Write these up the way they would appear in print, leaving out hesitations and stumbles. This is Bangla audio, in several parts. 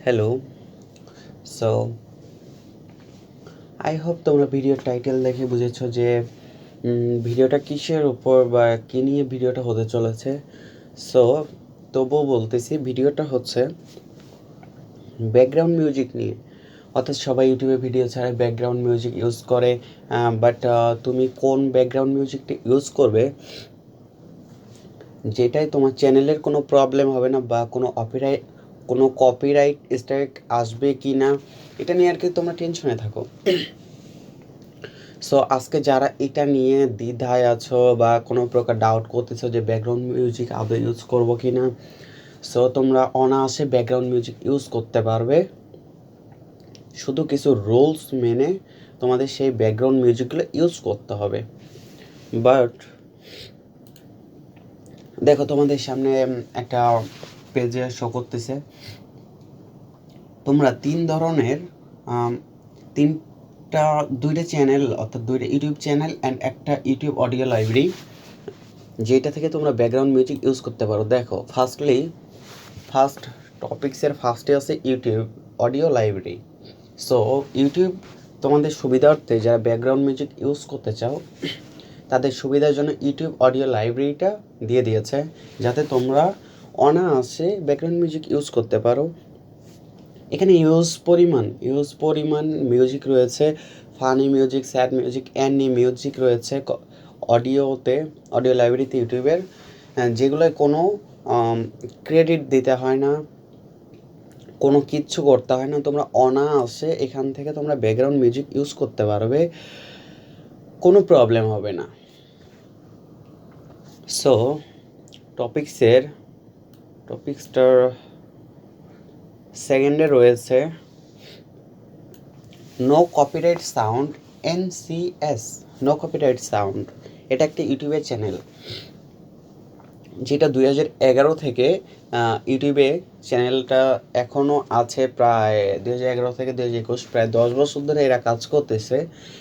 হ্যালো। সো আই হোপ তোমরা ভিডিওর টাইটেল দেখে বুঝেছো যে ভিডিওটা কিসের উপর বা কী নিয়ে ভিডিওটা হতে চলেছে। সো তবুও বলতেছি, ভিডিওটা হচ্ছে ব্যাকগ্রাউন্ড মিউজিক নিয়ে। অর্থাৎ সবাই ইউটিউবে ভিডিও ছাড়ে ব্যাকগ্রাউন্ড মিউজিক ইউজ করে, বাট তুমি কোন ব্যাকগ্রাউন্ড মিউজিকটা ইউজ করবে যেটাই তোমার চ্যানেলের কোনো প্রবলেম হবে না বা কোনো কপিরাইট স্ট্রাইক আসবে কি না, এটা নিয়ে আর কি তোমরা টেনশনে থাকো। সো আজকে যারা এটা নিয়ে দ্বিধায় আছো বা কোনো প্রকার ডাউট করতেছো যে ব্যাকগ্রাউন্ড মিউজিক আদৌ ইউজ করবো কি না, সো তোমরা অনায়াসে ব্যাকগ্রাউন্ড মিউজিক ইউজ করতে পারবে। শুধু কিছু রুলস মেনে তোমাদের সেই ব্যাকগ্রাউন্ড মিউজিকগুলো ইউজ করতে হবে। বাট দেখো, তোমাদের সামনে একটা পেজে শো করতেছে তোমরা তিন ধরনের দুইটা চ্যানেল, অর্থাৎ দুইটা ইউটিউব চ্যানেল অ্যান্ড একটা ইউটিউব অডিও লাইব্রেরি, যেটা থেকে তোমরা ব্যাকগ্রাউন্ড মিউজিক ইউজ করতে পারো। দেখো, ফার্স্ট টপিক্সের ফার্স্টে আছে YouTube audio library. So YouTube তোমাদের সুবিধার্থে যারা ব্যাকগ্রাউন্ড মিউজিক ইউজ করতে চাও তাদের সুবিধার জন্য ইউটিউব অডিও লাইব্রেরিটা দিয়ে দিয়েছে, যাতে তোমরা অনায়াসে ব্যাকগ্রাউন্ড মিউজিক ইউজ করতে পারো। এখানে ইউজ পরিমাণ মিউজিক রয়েছে, funny music, sad music, any music রয়েছে অডিও লাইব্রেরিতে ইউটিউবের, যেগুলোয় কোনো ক্রেডিট দিতে হয় না, কোনো কিচ্ছু করতে হয় না। তোমরা অনায়াসে এখান থেকে তোমরা ব্যাকগ্রাউন্ড মিউজিক ইউজ করতে পারবে, কোনো প্রবলেম হবে না। সো টপিক্সটার সেকেন্ডে রয়েছে no copyright sound, NCS, no copyright sound. এটা একটা ইউটিউবের চ্যানেল যেটা 2011 থেকে ইউটিউবে চ্যানেলটা এখনও আছে। প্রায় 2011 থেকে 2021, প্রায় 10 বছর ধরে এরা কাজ করতেছে।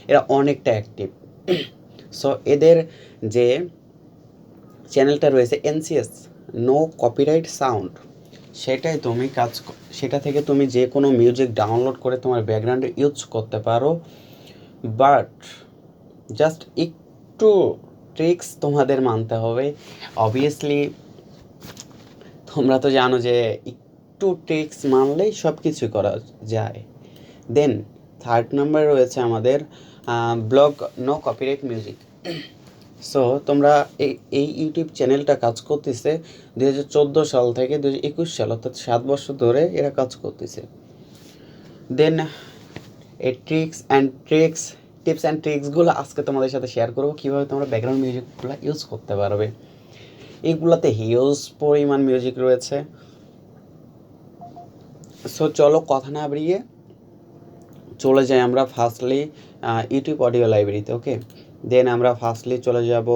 এরা অনেকটা অ্যাক্টিভ। সো এদের যে চ্যানেলটা রয়েছে NCS, নো কপিরাইট সাউন্ড, সেটা থেকে তুমি যে কোনো মিউজিক ডাউনলোড করে তোমার ব্যাকগ্রাউন্ডে ইউজ করতে পারো। বাট জাস্ট একটু ট্রিক্স তোমাদের মানতে হবে। অবভিয়াসলি তোমরা তো জানো যে একটু ট্রিক্স মানলেই সব কিছু করা যায়। দেন থার্ড নাম্বারে রয়েছে আমাদের vlog no copyright music. So তোমরা এই ইউটিউব চ্যানেলটা কাজ করতেছে 2014 সাল থেকে 2021 সাল, অর্থাৎ 7 বছর ধরে এরা কাজ করতেছে। দেন এই টিপস অ্যান্ড ট্রিক্সগুলো আজকে তোমাদের সাথে শেয়ার করবো, কীভাবে তোমরা ব্যাকগ্রাউন্ড মিউজিকগুলো ইউজ করতে পারবে। এইগুলোতে হিউজ পরিমাণ মিউজিক রয়েছে। সো চলো কথা না বাড়িয়ে চলে যাই আমরা ফার্স্টলি ইউটিউব অডিও লাইব্রেরিতে। ওকে, দেন আমরা ফার্স্টলি চলে যাব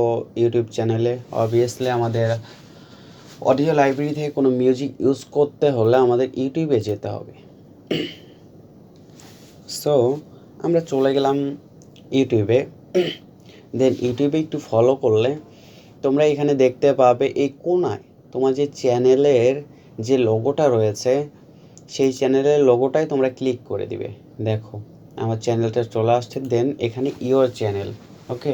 ইউটিউব চ্যানেলে। অবভিয়াসলি আমাদের অডিও লাইব্রেরি থেকে কোনো মিউজিক ইউজ করতে হলে আমাদের ইউটিউবে যেতে হবে। সো আমরা চলে গেলাম ইউটিউবে। দেন ইউটিউবে একটু ফলো করলে তোমরা এখানে দেখতে পাবে এই কোণায় তোমার যে চ্যানেলের যে লোগোটা রয়েছে, সেই চ্যানেলের লোগোটাই তোমরা ক্লিক করে দিবে। দেখো আমার চ্যানেলটা চলে আসছে। দেন এখানে ইওর চ্যানেল। ওকে,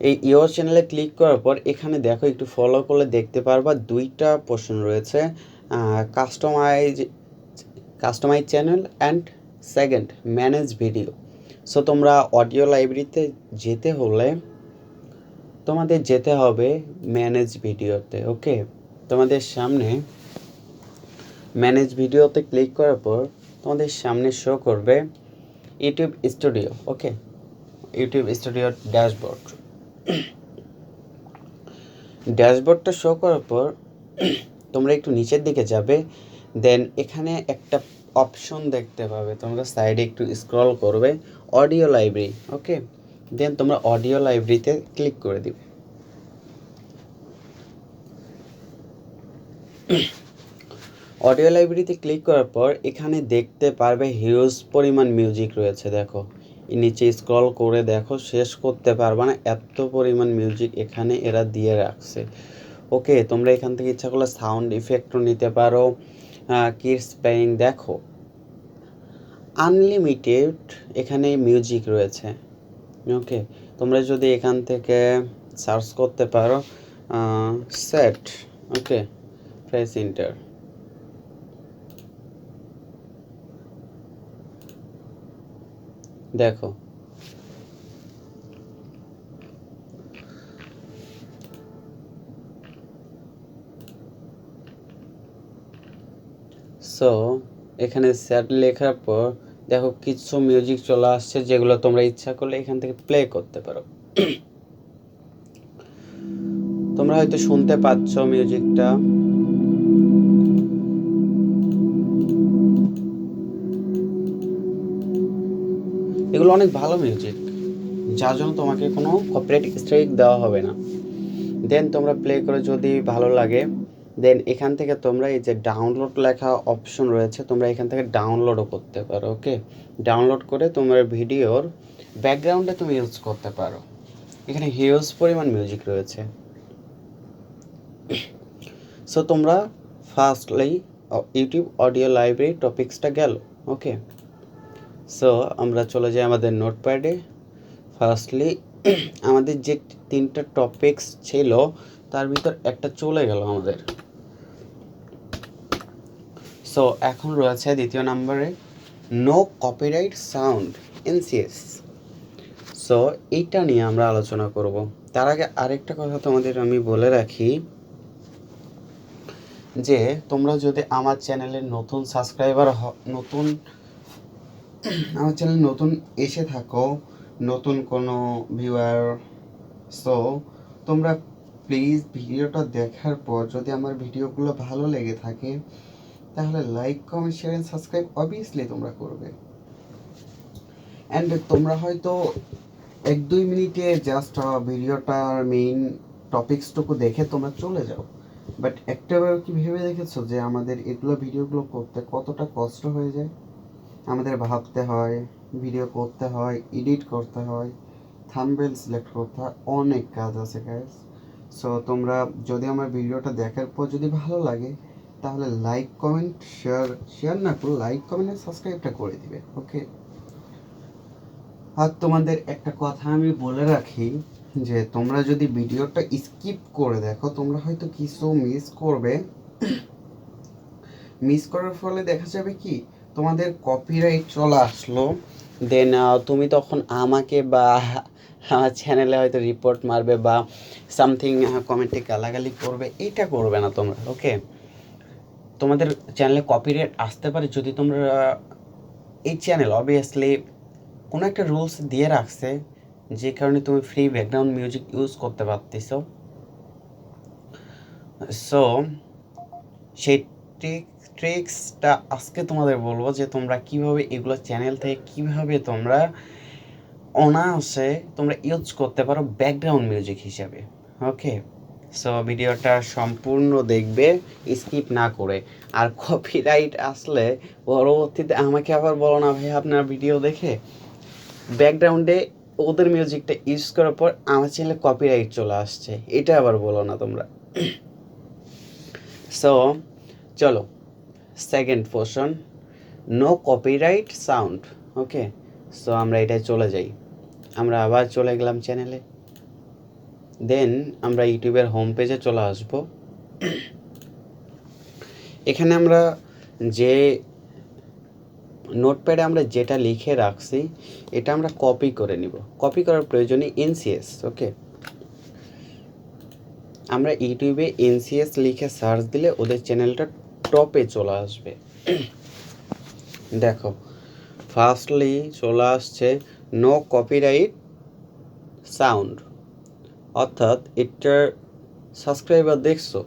এই ইওর চ্যানেলে ক্লিক করার পর এখানে দেখো, একটু ফলো করলে দেখতে পারবা দুইটা পোর্শন রয়েছে, customize channel and second manage video. So তোমরা অডিও লাইব্রেরিতে যেতে হলে তোমাদের যেতে হবে ম্যানেজ ভিডিওতে। ওকে, তোমাদের সামনে ম্যানেজ ভিডিওতে ক্লিক করার পর তোমাদের সামনে শো করবে ইউটিউব স্টুডিও। ওকে, ইউটিউব স্টুডিওর ড্যাশবোর্ডটা শো করার পর তোমরা একটু নিচের দিকে যাবে। দেন এখানে একটা অপশন দেখতে পাবে, তোমরা সাইডে একটু স্ক্রল করবে, অডিও লাইব্রেরি। ওকে, দেন তোমরা অডিও লাইব্রেরিতে ক্লিক করে দিবে। অডিও লাইব্রেরিতে ক্লিক করার পর এখানে দেখতে পারবে হিউজ পরিমাণ মিউজিক রয়েছে। দেখো নিচে স্ক্রল করে দেখো, শেষ করতে পারবে না, এত পরিমাণ মিউজিক এখানে এরা দিয়ে রাখছে। ওকে, তোমরা এখান থেকে ইচ্ছা করলে সাউন্ড ইফেক্টও নিতে পারো, কিডস প্লেয়িং, দেখো আনলিমিটেড এখানে মিউজিক রয়েছে। ওকে, তোমরা যদি এখান থেকে সার্চ করতে পারো সেট, ওকে, প্রেস এন্টার, দেখো সো এখানে সেট লেখার পর দেখো কিছু মিউজিক চলে আসছে, যেগুলো তোমরা ইচ্ছা করলে এখান থেকে প্লে করতে পারো। তোমরা হয়তো শুনতে পাচ্ছ মিউজিকটা, এগুলো অনেক ভালো মিউজিক, যার জন্য তোমাকে কোনো কপিরাইট স্ট্রাইক দেওয়া হবে না। দেন তোমরা প্লে করে যদি ভালো লাগে, দেন এখান থেকে তোমরা এই যে ডাউনলোড লেখা অপশন রয়েছে, তোমরা এখান থেকে ডাউনলোডও করতে পারো। ওকে, ডাউনলোড করে তোমার ভিডিওর ব্যাকগ্রাউন্ডে তুমি ইউজ করতে পারো। এখানে হিউজ পরিমাণ মিউজিক রয়েছে। সো তোমরা ফার্স্টলি ইউটিউব অডিও লাইব্রেরি টপিক্সটা গেল। ওকে, সো আমরা চলে যাই আমাদের নোটপ্যাডে। ফার্স্টলি আমাদের যে 3টা টপিকস ছিল তার ভিতর একটা চলে গেল আমাদের। সো এখন রয়েছে 2য় নম্বরে no copyright sound, NCS। So এইটা নিয়ে আমরা আলোচনা করব। তার আগে আরেকটা কথা তোমাদের আমি বলে রাখি যে তোমরা যদি আমার চ্যানেলের নতুন সাবস্ক্রাইবার আমার চ্যানেল নতুন এসে থাকো, নতুন কোনো ভিউয়ার, সো তোমরা প্লিজ ভিডিওটা দেখার পর যদি আমার ভিডিওগুলো ভালো লেগে থাকে তাহলে like, comment, share and subscribe obviously তোমরা করবে। অ্যান্ড তোমরা হয়তো 1-2 মিনিটে জাস্ট ভিডিওটার মেইন টপিকসটুকু দেখে তোমরা চলে যাও, বাট একটাবার কি ভেবে দেখেছো যে আমাদের এগুলো ভিডিওগুলো করতে কতটা কষ্ট হয়ে যায়? আমাদের ভাবতে হয়, ভিডিও করতে হয়, এডিট করতে হয়, থাম্বনেল সিলেক্ট করতে হয়, অনেক কাজ আছে গাইস। সো তোমরা যদি আমার ভিডিওটা দেখার পর যদি ভালো লাগে তাহলে লাইক, কমেন্ট, শেয়ার না করে লাইক, কমেন্ট আর সাবস্ক্রাইবটা করে দিবে। ওকে, আর তোমাদের একটা কথা আমি বলে রাখি যে তোমরা যদি ভিডিওটা স্কিপ করে দেখো তোমরা হয়তো কিছু মিস করবে। মিস করার ফলে দেখা যাবে কি তোমাদের কপিরাইট চলে আসলো, দেন তুমি তখন আমাকে বা আমার চ্যানেলে হয়তো রিপোর্ট মারবে বা সামথিং কমেন্টে গালাগালি করবে। এইটা করবে না তোমরা। ওকে, তোমাদের চ্যানেলে কপিরাইট আসতে পারে যদি তোমরা এই চ্যানেল অবভিয়াসলি কোনো একটা রুলস দিয়ে রাখছে যে কারণে তুমি ফ্রি ব্যাকগ্রাউন্ড মিউজিক ইউজ করতে পারতেছো। সো সেই ট্রিক্সটা আজকে তোমাদের বলবো যে তোমরা কিভাবে এগুলো চ্যানেল থেকে কিভাবে তোমরা অনায়াসে তোমরা ইউজ করতে পারো ব্যাকগ্রাউন্ড মিউজিক হিসাবে। ওকে, সো ভিডিওটা সম্পূর্ণ দেখবে স্কিপ না করে। আর কপিরাইট আসলে পরবর্তীতে আমাকে আবার বলো না ভাই আপনার ভিডিও দেখে ব্যাকগ্রাউন্ডে ওদের মিউজিকটা ইউজ করার পর আমার চ্যানেলে কপিরাইট চলে আসছে, এটা আবার বলো না তোমরা। সো চলো second portion, no copyright sound. Okay, so আমরা এটাই চলে যাই। আমরা আবার চলে গেলাম চ্যানেলে, দেন আমরা ইউটিউবের হোম পেজে চলে আসব। এখানে আমরা যে নোটপ্যাডে আমরা যেটা লিখে রাখছি এটা আমরা কপি করে নিব। কপি করার প্রয়োজনে NCS। ওকে, আমরা ইউটিউবে NCS লিখে সার্চ দিলে ওদের চ্যানেলটা টপে চলে আসবে। দেখো ফার্স্টলি চলে আসছে নো কপিরাইট সাউন্ড, অর্থাৎ এটার সাবস্ক্রাইবার দেখছো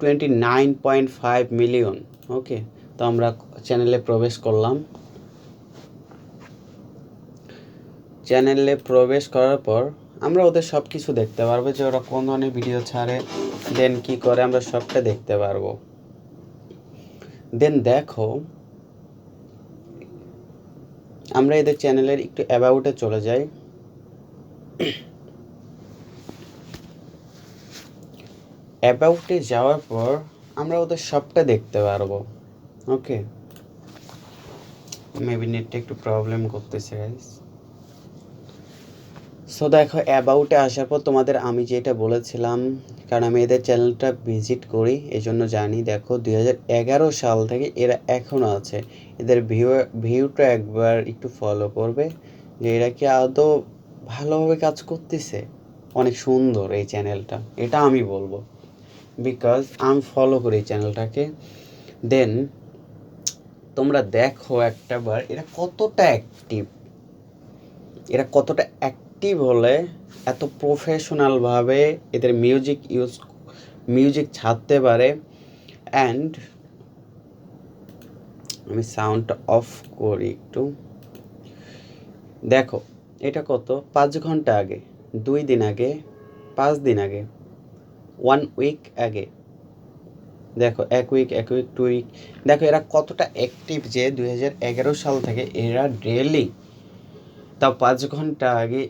29.5 মিলিয়ন। ওকে, তো আমরা চ্যানেলে প্রবেশ করলাম। চ্যানেলে প্রবেশ করার পর আমরা ওদের সব কিছু দেখতে পারবো যে ওরা কোন ধরনের ভিডিও ছাড়ে, দেন কি করে আমরা সবটা দেখতে পারবো। দেন দেখো আমরা এদের চ্যানেলের একটু অ্যাবাউটে চলে যাই। অ্যাবাউটে যাওয়ার পর আমরা ওদের সবটা দেখতে পারবো। ওকে, মেবি নেটটা একটু প্রবলেম করতেছে গাইস। সো দেখো, অ্যাবাউটে আসার পর তোমাদের আমি যেটা বলেছিলাম, কারণ আমি এদের চ্যানেলটা ভিজিট করি এই জন্য জানি। দেখো 2011 সাল থেকে এরা এখনও আছে। এদের ভিউটা একবার একটু ফলো করবে যে এরা কি আদৌ ভালোভাবে কাজ করতেছে। অনেক সুন্দর এই চ্যানেলটা, এটা আমি বলবো, বিকজ আমি ফলো করি এই চ্যানেলটাকে। দেন তোমরা দেখো একটাবার এরা কতটা অ্যাক্টিভ, এরা কতটা অ্যাক্টিভ হলে এত প্রফেশনালভাবে এদের মিউজিক ছাড়তে পারে। অ্যান্ড আমি সাউন্ডটা অফ করি একটু। দেখো এটা কত, 5 ঘন্টা আগে, 2 দিন আগে, 5 দিন আগে, 1 উইক আগে। দেখো 1 উইক, 2 উইক। দেখো এরা কতটা অ্যাক্টিভ যে 2011 সাল থেকে এরা ডেলি, তাও 5 ঘন্টা আগে।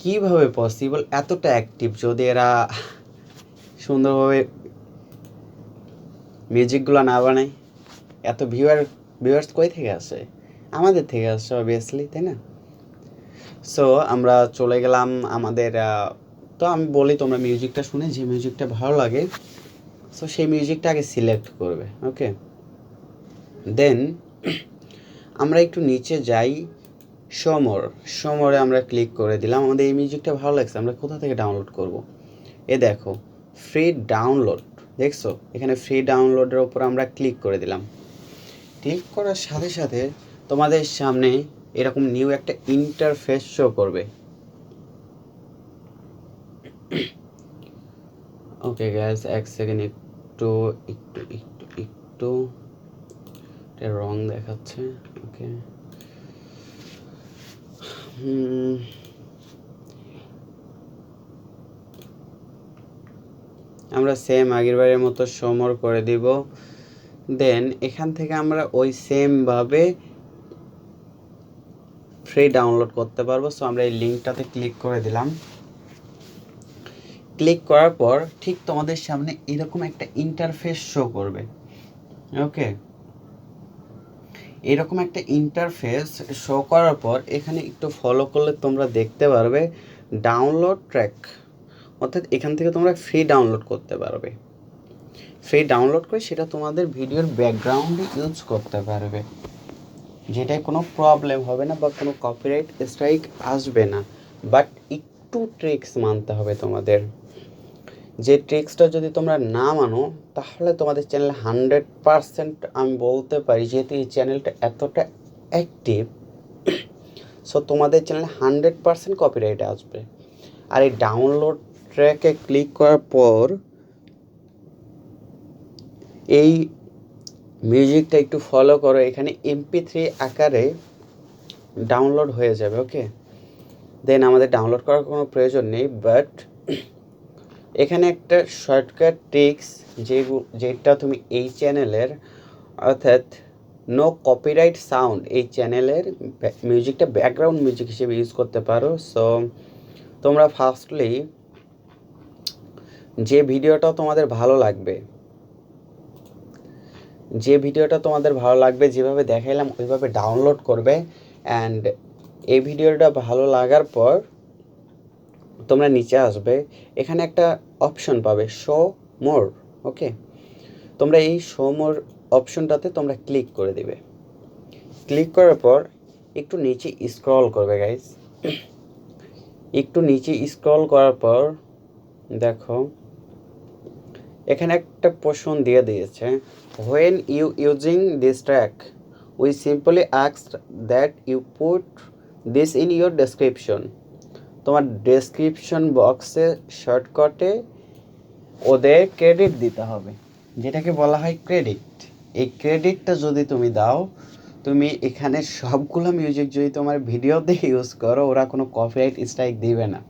কীভাবে পসিবল এতটা অ্যাক্টিভ? যদি এরা সুন্দরভাবে মিউজিকগুলো না বানায়, এত ভিউয়ার্স কই থেকে আসে? আমাদের থেকে আসে অবভিয়াসলি, তাই না? সো আমরা চলে গেলাম আমাদের, তো আমি বলি তোমরা মিউজিকটা শুনে যে মিউজিকটা ভালো লাগে, সো সেই মিউজিকটা আগে সিলেক্ট করবে। ওকে, দেন আমরা একটু নিচে যাই, সমরে আমরা ক্লিক করে দিলাম। আমাদের এই মিউজিকটা ভালো লাগছে, আমরা কোথা থেকে ডাউনলোড করব? এ দেখো ফ্রি ডাউনলোড, দেখছো এখানে ফ্রি ডাউনলোডের ওপর আমরা ক্লিক করে দিলাম। ক্লিক করার সাথে সাথে তোমাদের সামনে এরকম নিউ একটা ইন্টারফেস শো করবে। ওকে গ্যাস, এক সেকেন্ড, একটু একটু একটু একটু এটা রং দেখাচ্ছে। ওকে, আমরা সেম আগেরবারের মতো সমর করে দিব। দেন এখান থেকে আমরা ওই সেমভাবে ফ্রি ডাউনলোড করতে পারবো। সো আমরা এই লিঙ্কটাতে ক্লিক করে দিলাম। ক্লিক করার পর ঠিক তোমাদের সামনে এরকম একটা ইন্টারফেস শো করবে। ওকে, এরকম একটা ইন্টারফেস শো করার পর এখানে একটু ফলো করলে তোমরা দেখতে পারবে ডাউনলোড ট্র্যাক, অর্থাৎ এখান থেকে তোমরা ফ্রি ডাউনলোড করতে পারবে। ফ্রি ডাউনলোড করে সেটা তোমাদের ভিডিওর ব্যাকগ্রাউন্ডে ইউজ করতে পারবে, যেটায় কোনো প্রবলেম হবে না বা কোনো কপিরাইট স্ট্রাইক আসবে না। বাট একটু ট্রিক্স মানতে হবে তোমাদের। যে ট্রিক্সটা যদি তোমরা না মানো তাহলে তোমাদের চ্যানেল 100% আমি বলতে পারি, যেহেতু এই চ্যানেলটা এতটা অ্যাক্টিভ, সো তোমাদের চ্যানেলে 100% কপিরাইট আসবে। আর এই ডাউনলোড ট্র্যাকে ক্লিক করার পর এই মিউজিকটা একটু ফলো করো, এখানে MP3 আকারে ডাউনলোড হয়ে যাবে। ওকে, দেন আমাদের ডাউনলোড করার কোনো প্রয়োজন নেই। বাট এখানে একটা শর্টকাট ট্রিক্স, যেটা তুমি এই চ্যানেলের, অর্থাৎ নো কপিরাইট সাউন্ড, এই চ্যানেলের মিউজিকটা ব্যাকগ্রাউন্ড মিউজিক হিসেবে ইউজ করতে পারো। সো তোমরা ফার্স্টলি যে ভিডিওটা তোমাদের ভালো লাগবে, যেভাবে দেখাইলাম ওইভাবে ডাউনলোড করবে। অ্যান্ড এই ভিডিওটা ভালো লাগার পর তোমরা নিচে আসবে, এখানে একটা অপশন পাবে শো মোর। ওকে, তোমরা এই শো মোর অপশনটাতে তোমরা ক্লিক করে দিবে। ক্লিক করার পর একটু নিচে স্ক্রল করবে গাইস। একটু নিচে স্ক্রল করার পর দেখো এখানে একটা প্রশ্ন দিয়ে দিয়েছে, when you using this track we simply ask that you put this in your description. তোমার ডেসক্রিপশন বক্সে শর্টকাটে ওদের ক্রেডিট দিতে হবে, যেটাকে বলা হয় ক্রেডিট। এই ক্রেডিটটা যদি তুমি দাও, তুমি এখানে সবগুলো মিউজিক যদি তোমার ভিডিওতে ইউজ করো, ওরা কোনো কপিরাইট স্ট্রাইক দিবে না।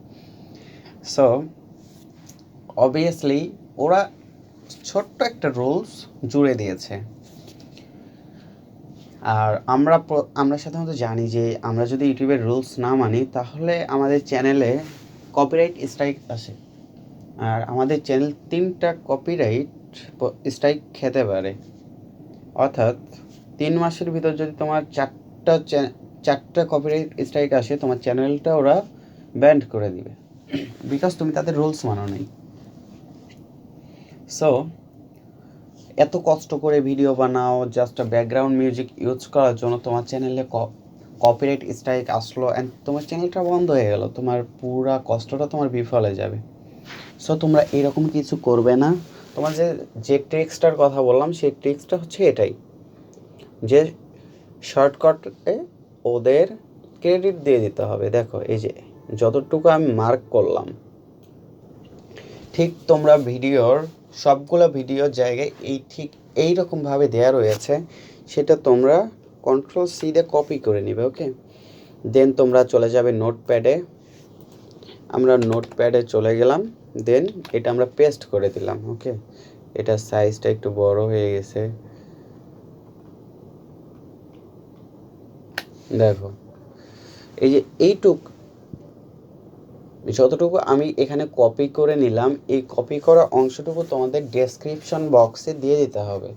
সো অবভিয়াসলি ওরা ছোট্ট একটা রুলস জুড়ে দিয়েছে। আর আমরা সাধারণত জানি যে আমরা যদি ইউটিউবের রুলস না মানি তাহলে আমাদের চ্যানেলে কপিরাইট স্ট্রাইক আসে। আর আমাদের চ্যানেল 3টা কপিরাইট স্ট্রাইক খেতে পারে, অর্থাৎ 3 মাসের ভিতর যদি তোমার 4টা কপিরাইট স্ট্রাইক আসে, তোমার চ্যানেলটা ওরা ব্যান্ড করে দিবে, বিকজ তুমি তাদের রুলস মানো নাই। সো এত কষ্ট করে ভিডিও বানাও জাস্ট ব্যাকগ্রাউন্ড মিউজিক ইউজ করার জন্য, তোমার চ্যানেলে কপিরাইট স্ট্রাইক আসলো অ্যান্ড তোমার চ্যানেলটা বন্ধ হয়ে গেল, তোমার পুরা কষ্টটা তোমার বিফলে যাবে। সো তোমরা এরকম কিছু করবে না। তোমার যে ট্রিক্সটার কথা বললাম সেই ট্রিক্সটা হচ্ছে এটাই, যে শর্টকাটে ওদের ক্রেডিট দিয়ে দিতে হবে। দেখো এই যে যতটুকু আমি মার্ক করলাম, ঠিক তোমরা ভিডিওর সবগুলো ভিডিওর জায়গায় ঠিক এইরকমভাবে দেওয়া রয়েছে, সেটা তোমরা Ctrl+C দিয়ে কপি করে নিবে। ওকে, দেন তোমরা চলে যাবে নোটপ্যাডে। আমরা নোটপ্যাডে চলে গেলাম, দেন এটা আমরা পেস্ট করে দিলাম। ওকে, এটা সাইজটা একটু বড় হয়ে গেছে, দেখো এই যে যতটুকু আমি এখানে কপি করে নিলাম, এই কপি করা অংশটুকু তোমাদের ডেসক্রিপশন বক্সে দিয়ে দিতে হবে,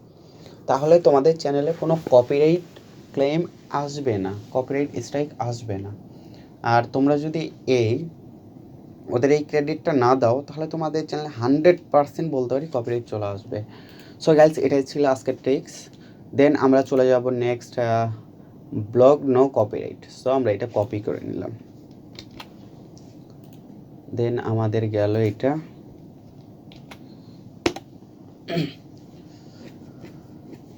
তাহলে তোমাদের চ্যানেলে কোনো কপিরাইট ক্লেম আসবে না, কপিরাইট স্ট্রাইক আসবে না। আর তোমরা যদি ওদের এই ক্রেডিটটা না দাও, তাহলে তোমাদের চ্যানেলে 100% বলতে পারি কপিরাইট চলে আসবে। সো গাইস, এটাই ছিল আজকের ট্রিক্স। দেন আমরা চলে যাব next, vlog no copyright. So আমরা এটা কপি করে নিলাম, দেন আমাদের গেল এটা।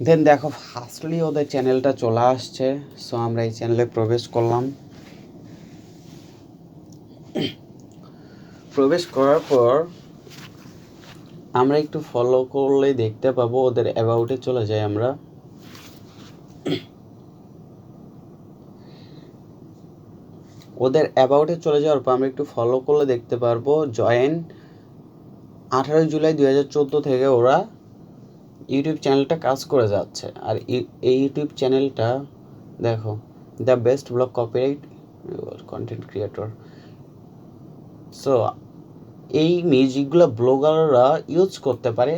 দেন দেখো ফার্স্টলি ওদের চ্যানেলটা চলে আসছে। সো আমরা এই চ্যানেলে প্রবেশ করলাম। প্রবেশ করার পর আমরা একটু ফলো করলেই দেখতে পাবো ওদের অ্যাবাউটে চলে যাই আমরা। ওদের অ্যাবাউটে চলে যাওয়ার পর আমরা একটু ফলো করলে দেখতে পারবো জয়েন 18 জুলাই 2014 থেকে ওরা ইউটিউব চ্যানেলটা কাজ করে যাচ্ছে। আর এই ইউটিউব চ্যানেলটা দেখো, the best blog copyright content creator. So এই মিউজিকগুলো ব্লগাররা ইউজ করতে পারে।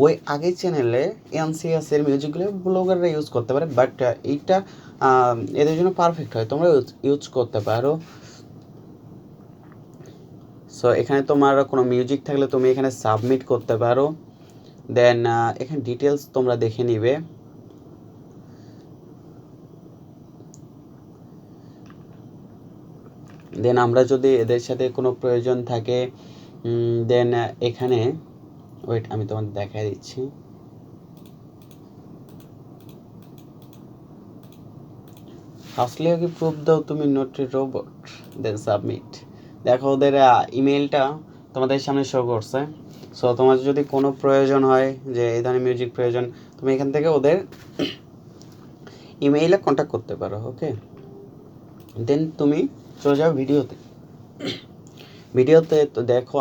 ওই আগের চ্যানেলে এনসিএসের মিউজিকগুলো ব্লগাররা ইউজ করতে পারে, বাট এইটা এদের জন্য পারফেক্ট হয়, তোমরা ইউজ করতে পারো। সো এখানে তোমার কোনো মিউজিক থাকলে তুমি এখানে সাবমিট করতে পারো। দেন এখানে ডিটেলস তোমরা দেখে নিবে। দেন আমরা যদি এদের সাথে কোনো প্রয়োজন থাকে, দেন এখানে ওয়েট আমি তোমাদের দেখাই দিচ্ছি। ফার্স্টলি আগে প্রুফ দাও তুমি not a robot, then submit. দেখো ওদের ইমেলটা তোমাদের সামনে শো করছে। সো তোমার যদি কোনো প্রয়োজন হয় যে এই ধরনের মিউজিক প্রয়োজন, তুমি এখান থেকে ওদের ইমেইলে কন্ট্যাক্ট করতে পারো। ওকে, দেন তুমি চলে যাও ভিডিওতে। তো দেখো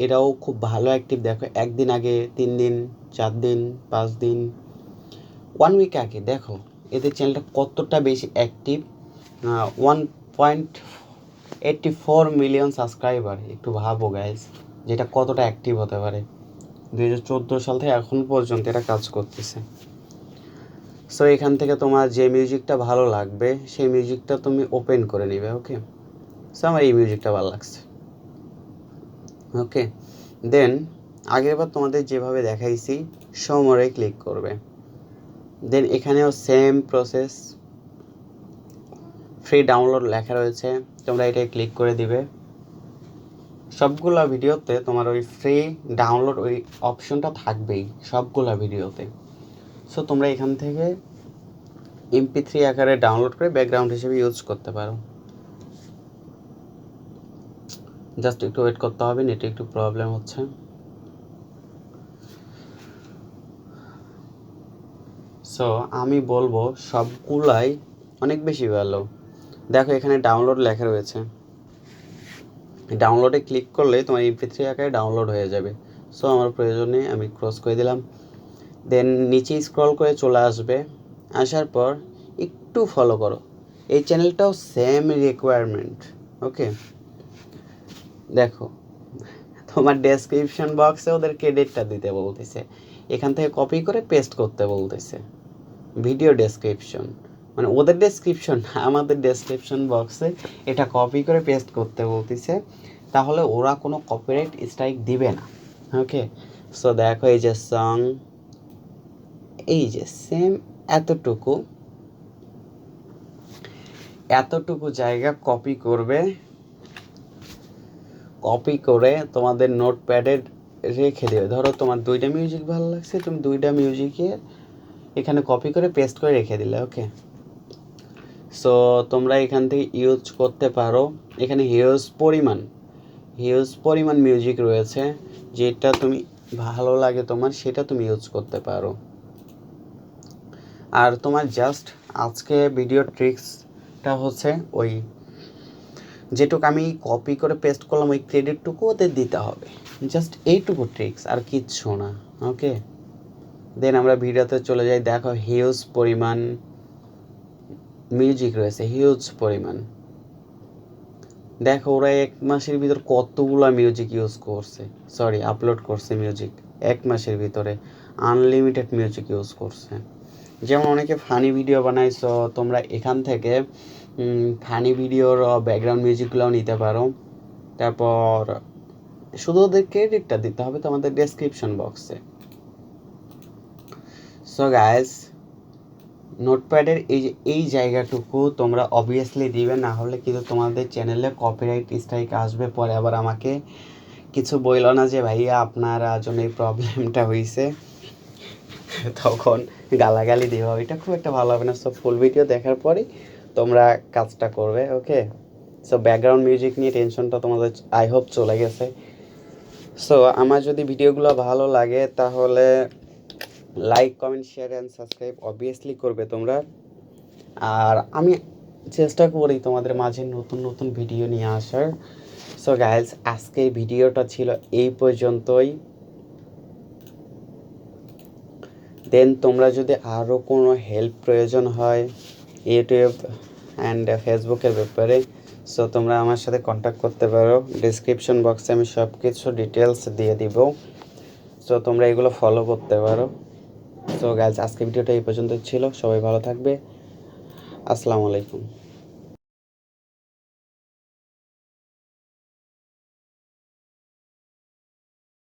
এরাও খুব ভালো অ্যাক্টিভ। দেখো একদিন আগে, 3 দিন, 4 দিন, 5 দিন, 1 উইক আগে দেখো এদের চ্যানেলটা কতটা বেশি অ্যাক্টিভ। 1.84 million subscriber. একটু ভাবো গাইস, যেটা কতটা অ্যাক্টিভ হতে পারে। 2014 সাল থেকে এখন পর্যন্ত এরা কাজ করতেছে। সো এখান থেকে তোমার যে মিউজিকটা ভালো লাগবে সেই মিউজিকটা তুমি ওপেন করে নিবে। ওকে, সো আমার এই মিউজিকটা ভালো লাগছে। ওকে, দেন আগেরবার তোমাদের যেভাবে দেখাইছি শো মোরে ক্লিক করবে। দেন এখানেও সেম প্রসেস, ফ্রি ডাউনলোড লেখা রয়েছে, তোমরা এটাই ক্লিক করে দিবে। সবগুলা ভিডিওতে তোমার ওই ফ্রি ডাউনলোড ওই অপশনটা থাকবেই সবগুলা ভিডিওতে। সো তোমরা এখান থেকে MP3 আকারে ডাউনলোড করে ব্যাকগ্রাউন্ড হিসেবে ইউজ করতে পারো। জাস্ট একটু ওয়েট করতে হবে, নেটে একটু প্রবলেম হচ্ছে। সো আমি বলবো সবগুলাই অনেক বেশি ভালো। দেখো এখানে ডাউনলোড লেখা রয়েছে, ডাউনলোডে ক্লিক করলে তোমার MP3 আকারে ডাউনলোড হয়ে যাবে। সো আমার প্রয়োজনে আমি ক্রস করে দিলাম। দেন নিচে স্ক্রল করে চলে আসবে, আসার পর একটু ফলো করো। এই চ্যানেলটাও সেম রিকোয়ারমেন্ট। ওকে, দেখো তোমার ডেসক্রিপশন বক্সে ওদের ক্রেডিটটা দিতে বলতেছে, এখান থেকে কপি করে পেস্ট করতে বলতেছে। ভিডিও ডেসক্রিপশন মানে ওদের ডেসক্রিপশন না, আমাদের ডেসক্রিপশন বক্সে এটা কপি করে পেস্ট করতে বলতেছে, তাহলে ওরা কোনো কপিরাইট স্ট্রাইক দিবে না। ওকে, সো দেখো এই যে সং, এই যে সেম এতটুকু জায়গা কপি করবে, কপি করে তোমাদের নোটপ্যাডে রেখে দেবে। ধরো তোমার 2টা মিউজিক ভালো লাগছে, তুমি 2টা মিউজিকে এখানে কপি করে পেস্ট করে রেখে দিলে। ওকে, সো তোমরা এখান থেকে ইউজ করতে পারো। এখানে হিউজ পরিমাণ মিউজিক রয়েছে, যেটা তুমি ভালো লাগে তোমার সেটা তুমি ইউজ করতে পারো। আর তোমার জাস্ট আজকে ভিডিও ট্রিক্সটা হচ্ছে ওই যেটুকু আমি কপি করে পেস্ট করলাম ওই ক্রেডিটটুকু ওদের দিতে হবে, জাস্ট এইটুকু ট্রিক্স, আর কিচ্ছু না। ওকে, দেন আমরা ভিডিওতে চলে যাই। দেখো হিউজ পরিমাণ মিউজিক রয়েছে, হিউজ পরিমাণ। দেখো ওরা 1 মাসের ভিতর কতগুলো মিউজিক আপলোড করছে মিউজিক 1 মাসের ভিতরে, আনলিমিটেড মিউজিক ইউজ করছে। যেমন অনেকে ফানি ভিডিও বানাইছো, তোমরা এখান থেকে ফানি ভিডিওর ব্যাকগ্রাউন্ড মিউজিকগুলোও নিতে পারো। তারপর শুধু ওদের ক্রেডিটটা দিতে হবে তোমাদের ডেসক্রিপশন বক্সে। সো গাইস, নোটপ্যাডের এই জায়গাটুকু তোমরা অবভিয়াসলি দিবে, না হলে কিন্তু তোমাদের চ্যানেলে কপিরাইট স্ট্রাইক আসবে। পরে আবার আমাকে কিছু বইলো না যে ভাইয়া আপনার জন্য এই প্রবলেমটা হয়েছে, তখন গালাগালি দেওয়া, এটা খুব একটা ভালো হবে না। সো ফুল ভিডিও দেখার পরেই তোমরা কাজটা করবে। ওকে, সো ব্যাকগ্রাউন্ড মিউজিক নিয়ে টেনশনটা তোমাদের আই হোপ চলে গেছে। সো আমার যদি ভিডিওগুলো ভালো লাগে তাহলে like, comment, share and subscribe obviously করবে তোমরা। আর আমি চেষ্টা করি তোমাদের মাঝে নতুন নতুন ভিডিও নিয়ে আসার। সো গাইস, আজকের ভিডিওটা ছিল এই পর্যন্তই। দেন তোমরা যদি আরও কোনো হেল্প প্রয়োজন হয় ইউটিউব অ্যান্ড ফেসবুকের ব্যাপারে, সো তোমরা আমার সাথে কন্ট্যাক্ট করতে পারো। ডিসক্রিপশন বক্সে আমি সব কিছু ডিটেলস দিয়ে দিব, সো তোমরা এগুলো ফলো করতে পারো। সো গাইস, আজকে ভিডিওটা এই পর্যন্ত ছিল। সবাই ভালো থাকবে। আসসালামু আলাইকুম।